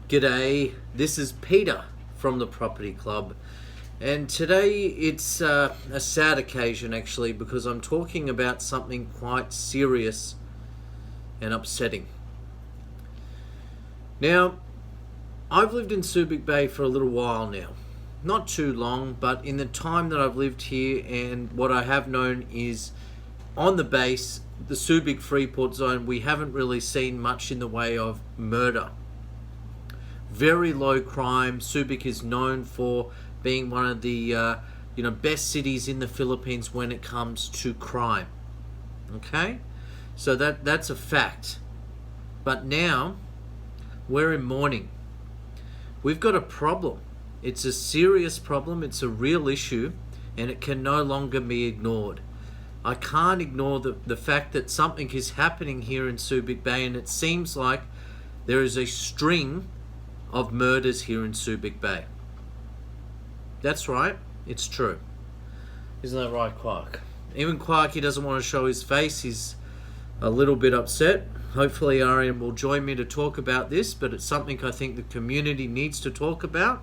G'day, this is Peter from the Property Club, and today it's a sad occasion actually, because I'm talking about something quite serious and upsetting. Now, I've lived in Subic Bay for a little while now. Not too long, but in the time that I've lived here and what I have known is on the base, the Subic Freeport zone, we haven't really seen much in the way of murder. Very low crime. Subic is known for being one of the best cities in the Philippines when it comes to crime. Okay, so that's a fact. But now we're in mourning. We've got a problem. It's a serious problem. It's a real issue, and it can no longer be ignored. I can't ignore the fact that something is happening here in Subic Bay, and it seems like there is a string of murders here in Subic Bay. That's right, it's true. Isn't that right, Quark? Even Quark, he doesn't want to show his face. He's a little bit upset. Hopefully Arian will join me to talk about this, but it's something I think the community needs to talk about,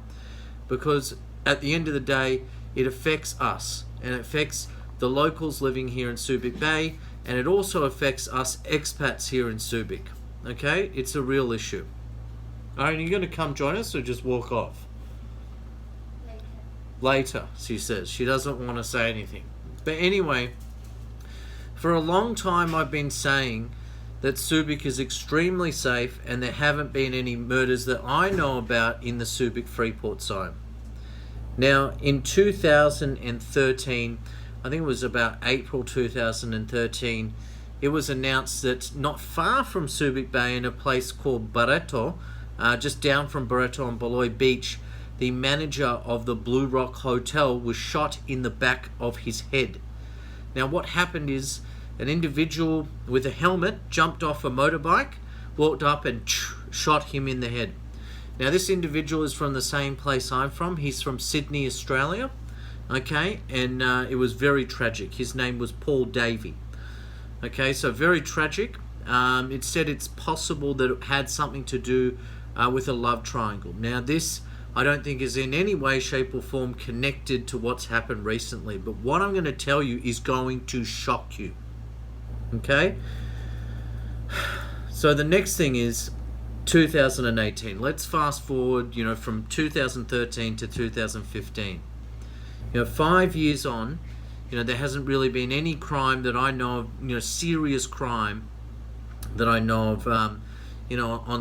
because at the end of the day, it affects us, and it affects the locals living here in Subic Bay, and it also affects us expats here in Subic. Okay, it's a real issue. Arian, are you going to come join us or just walk off? Later, she says. She doesn't want to say anything. But anyway, for a long time I've been saying that Subic is extremely safe and there haven't been any murders that I know about in the Subic Freeport zone. Now, in 2013, I think it was about April 2013, it was announced that not far from Subic Bay, in a place called Barreto, just down from Barreto on Beloy Beach, the manager of the Blue Rock Hotel was shot in the back of his head. Now, what happened is an individual with a helmet jumped off a motorbike, walked up and shot him in the head. Now, this individual is from the same place I'm from. He's from Sydney, Australia. Okay, and it was very tragic. His name was Paul Davey. Okay, so very tragic. It said it's possible that it had something to do with a love triangle. Now, this I don't think is in any way, shape or form connected to what's happened recently, but what I'm going to tell you is going to shock you. Okay? So the next thing is 2018. Let's fast forward, from 2013 to 2015. 5 years on, there hasn't really been any crime that I know of, serious crime that I know of, on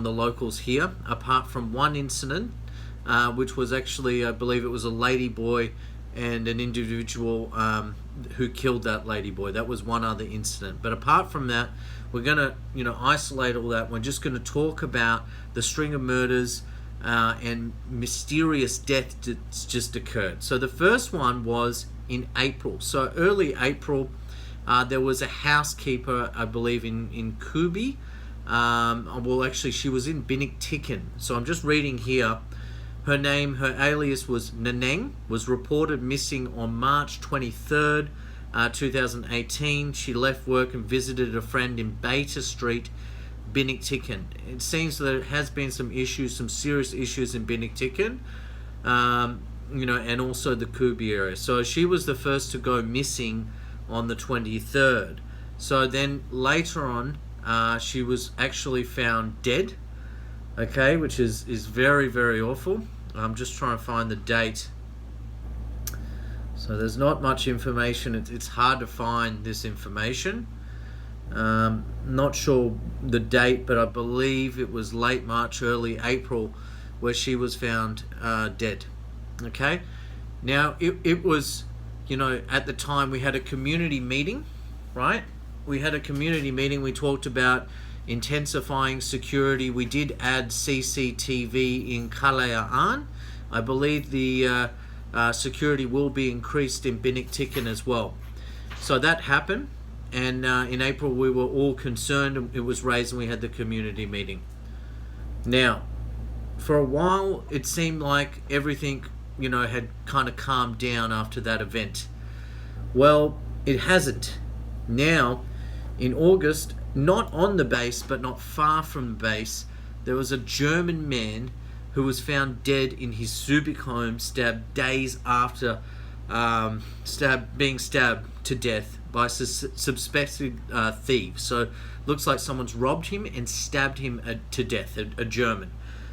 the locals here, apart from one incident, which was actually, I believe it was a lady boy and an individual who killed that lady boy. That was one other incident. But apart from that, we're going to, isolate all that. We're just going to talk about the string of murders and mysterious death that's just occurred. So the first one was in April. So early April, there was a housekeeper, I believe, in Kubi. Actually, she was in Binigtikan. So I'm just reading here. Her alias was Naneng, was reported missing on March 23rd, 2018. She left work and visited a friend in Beta Street, Binigtikan. It seems that there has been some serious issues in Binigtikan, and also the Kubi area. So she was the first to go missing on the 23rd. So then later on, she was actually found dead, okay, which is very, very awful. I'm just trying to find the date. So there's not much information. It's hard to find this information. Not sure the date, but I believe it was late March, early April, where she was found dead. Okay? Now, it was, at the time we had a community meeting, right? We had a community meeting. We talked about intensifying security. We did add CCTV in Kalayaan. I believe the security will be increased in Binigtikan as well. So that happened, and in April we were all concerned. It was raised and we had the community meeting. Now, for a while it seemed like everything had kind of calmed down after that event. Well, it hasn't. Now, in August, not on the base, but not far from the base, there was a German man who was found dead in his Subic home, stabbed days after being stabbed to death by suspected thieves. So looks like someone's robbed him and stabbed him to death, a German.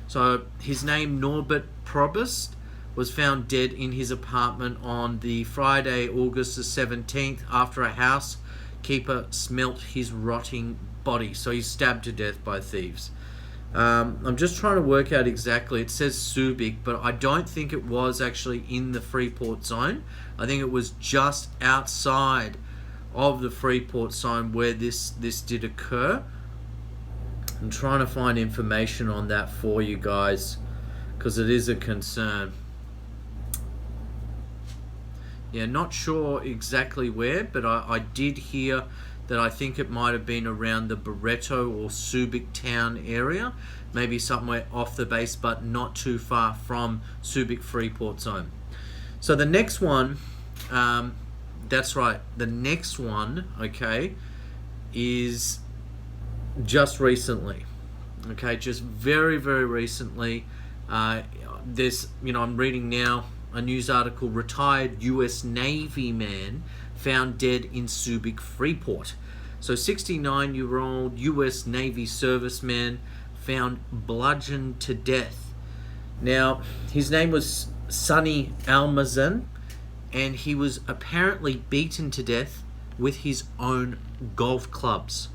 So his name, Norbert Probst, was found dead in his apartment on the Friday, August the 17th, after a housekeeper smelt his rotting body. So he's stabbed to death by thieves. I'm just trying to work out exactly. It says Subic, but I don't think it was actually in the Freeport zone. I think it was just outside of the Freeport zone where this did occur. I'm trying to find information on that for you guys, because it is a concern. Yeah, not sure exactly where, but I did hear that I think it might have been around the Barreto or Subic town area, maybe somewhere off the base, but not too far from Subic Freeport zone. So the next one, that's right, the next one, okay, is just recently, okay, just very, very recently. There's, I'm reading now a news article, retired US Navy man found dead in Subic Freeport. So 69-year-old US Navy serviceman found bludgeoned to death. Now, his name was Sonny Almazan, and he was apparently beaten to death with his own golf clubs.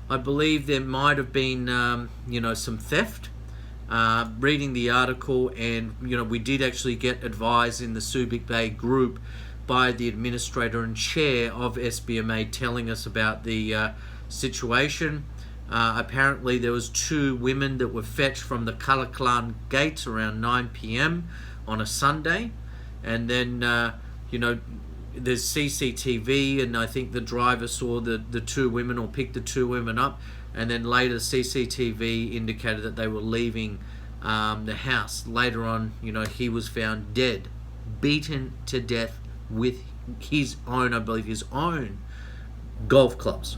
I believe there might have been, some theft. Reading the article, and we did actually get advised in the Subic Bay group by the administrator and chair of SBMA telling us about the situation. Apparently there was 2 women that were fetched from the Kalakalan gates around 9 p.m. on a Sunday, and then there's CCTV, and I think the driver saw the 2 women, or picked the 2 women up, and then later CCTV indicated that they were leaving the house. Later on, he was found dead, beaten to death with his own, I believe, his own golf clubs.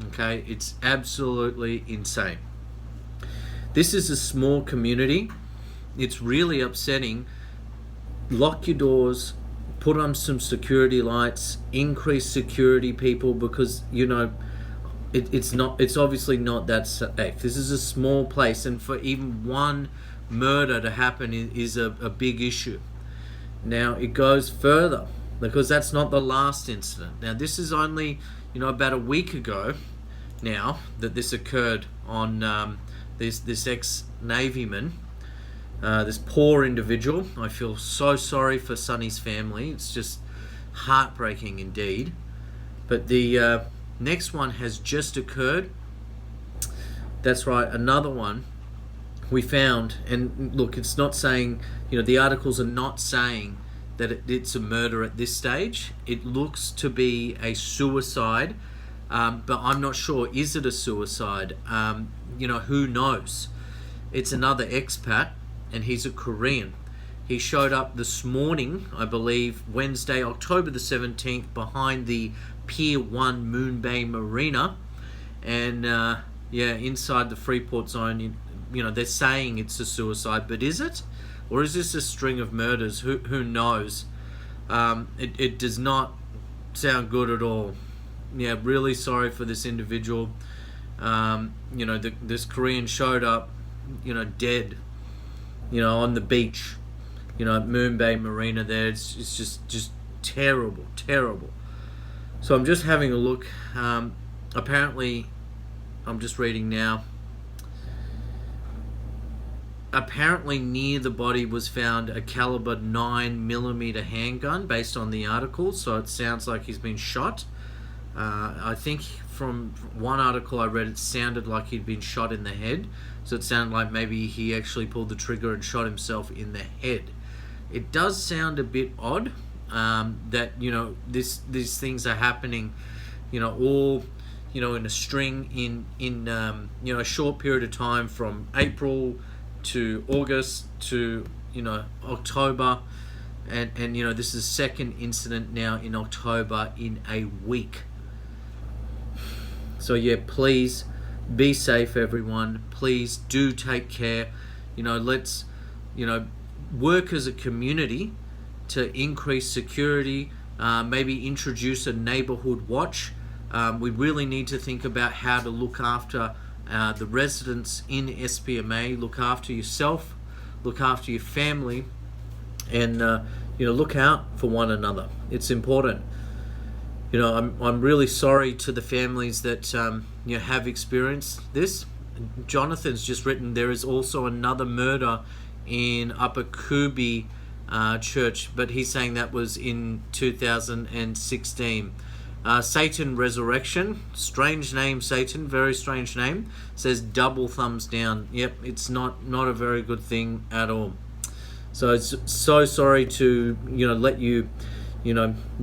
Okay, it's absolutely insane. This is a small community. It's really upsetting. Lock your doors, put on some security lights, increase security, people, because it's obviously not that safe. This is a small place, and for even one murder to happen is a big issue. Now it goes further, because that's not the last incident. Now this is only about a week ago now that this occurred on this ex-Navyman, this poor individual. I feel so sorry for Sonny's family. It's just heartbreaking indeed. But the next one has just occurred. That's right, another one we found. And look, it's not saying, the articles are not saying that it's a murder at this stage. It looks to be a suicide, but I'm not sure. Is it a suicide? Who knows? It's another expat, and he's a Korean. He showed up this morning, I believe, Wednesday, October the 17th, behind the Pier 1 Moon Bay Marina, and inside the Freeport zone. They're saying it's a suicide, but is it? Or is this a string of murders? Who knows? It does not sound good at all. Yeah, really sorry for this individual. This Korean showed up, dead, on the beach, at Moon Bay Marina there. It's just terrible, terrible. So I'm just having a look. Apparently, I'm just reading now. Apparently near the body was found a caliber 9mm handgun, based on the article, so it sounds like he's been shot. I think from one article I read, it sounded like he'd been shot in the head, so it sounded like maybe he actually pulled the trigger and shot himself in the head. It does sound a bit odd that these things are happening, all in a string in a short period of time, from April to August to October, and this is the second incident now in October in a week. So yeah, please Be safe, everyone. Please do take care. Let's, work as a community to increase security, maybe introduce a neighborhood watch. We really need to think about how to look after the residents in SBMA, look after yourself, look after your family, and look out for one another. It's important. I'm really sorry to the families that have experienced this. Jonathan's just written there is also another murder in Upper Kubi Church, but he's saying that was in 2016. Satan Resurrection, strange name, Satan, very strange name, says double thumbs down. Yep, it's not a very good thing at all. So it's so sorry to let you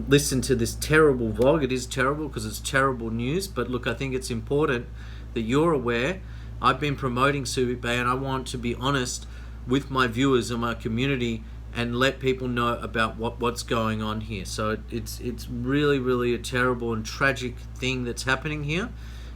listen to this terrible vlog. It is terrible because it's terrible news, but look, I think it's important that you're aware. I've been promoting Subic Bay, and I want to be honest with my viewers and my community and let people know about what's going on here. So it's really, really a terrible and tragic thing that's happening here,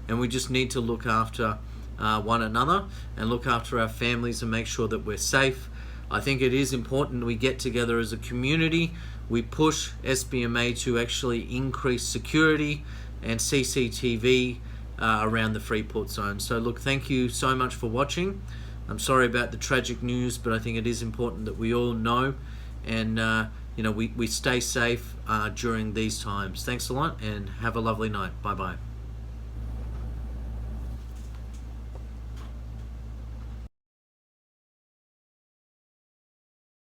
and we just need to look after one another and look after our families and make sure that we're safe. I think it is important we get together as a community. We push SBMA to actually increase security and CCTV around the Freeport zone. So look, thank you so much for watching. I'm sorry about the tragic news, but I think it is important that we all know and we stay safe during these times. Thanks a lot and have a lovely night. Bye bye.